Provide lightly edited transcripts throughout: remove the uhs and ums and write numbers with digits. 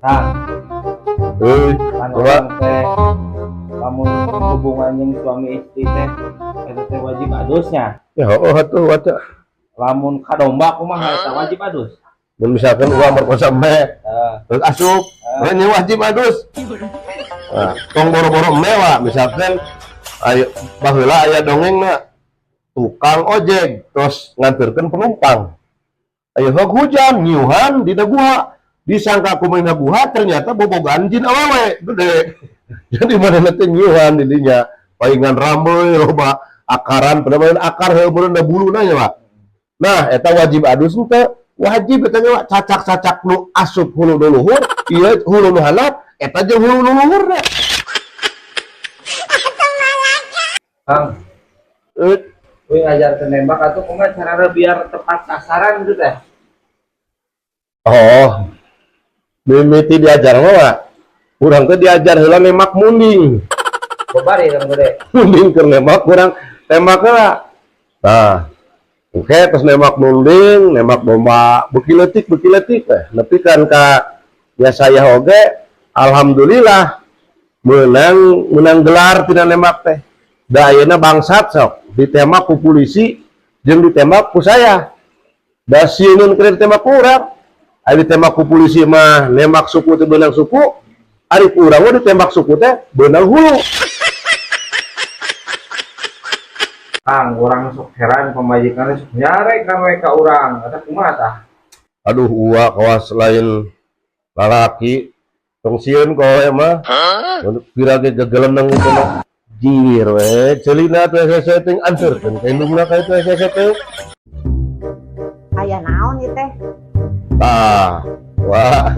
Nah, kan coba. orang teh lamun hubungan yang suami istri teh eta teh wajib adusnya. Ya, tuh waca. Lamun kadomba kumaha eta wajib adus. Dan misalkan uang merkosa me, Heeh. terus asup, ini wajib adus. Nah, tong boro-boro mewah, misalkan, ayo, baheula aya dongeng na, tukang ojek, terus nganterkan penumpang. Ayo hog hujan, nyuhan di daguha, disangka kumain daguha, ternyata bobogan jin awewe, gede. Jadi mana nanti nyuhan dirinya, palingan ramai, loba akaran, pada akar heubeurna da bulu nanya Pak. Nah, eta wajib adus teh wajib katanya cacak-cacak nu asup hulu nu luhur, ieu hulu nu handap, eta jeung hulu nu luhurna. Kang, Eut, we ngajarkeun nembak atuh kumaha carana biar tepat sasaran gitu teh. oh, mimiti diajar mah, Pak. Urang teh diajar heula nembak munding. Bobari kang gede. Munding keur nembak urang tembak heula. Nah, oke, terus nembak munding, nembak bomba beuki leutik teh. Nepi kan ka ya saya oge, alhamdulillah menang gelar tina nembak teh. Da ayeuna bangsat sok ditembak ku polisi jeung ditembak ku saya. Da sieun keur ditembak ku urang. Ari ditembak ku polisi mah nembak suku teh beunang suku, ari ku urang mah ditembak suku teh beunang hulu. Kang, urang sok heran pamajikan sok nyare ka we ka urang. Eta kumaha tah? Aduh uwa kawas lain lalaki tong sieun ko mah untuk pirage gegeleneng itu mah jir we celina teh setting ansurkeun ka indungna ka itu teh Aya naon ieu teh? tah wah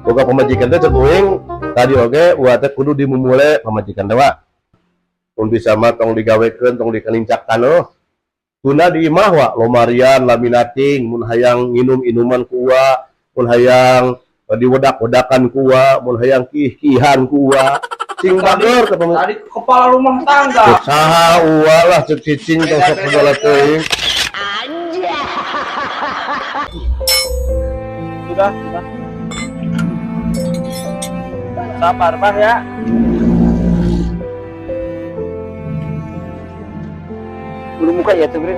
boga pamajikan teh cek uing tadi oge uwa teh kudu dimumule pamajikan teh wa mun bisa mah tong digawekeun tong dikalincakkan tuna di imah wa lomarian laminating mun hayang nginum inuman ku uwa mun hayang diwedak-wedakan ku uwa mun hayang kih-kihan ku uwa cing bageur ke Tadi kepala rumah tangga. saha uwa lah cek cicing tong sok segala teuing Sudah. Sabar, Bang ya. Bulu muka ya tuh, Bro.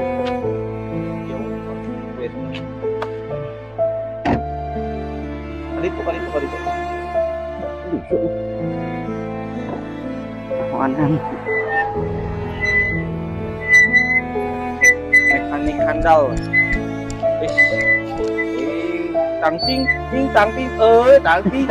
Kali itu. Apaan? Mekanik handal. Wis. Tangting, tangting, tangting,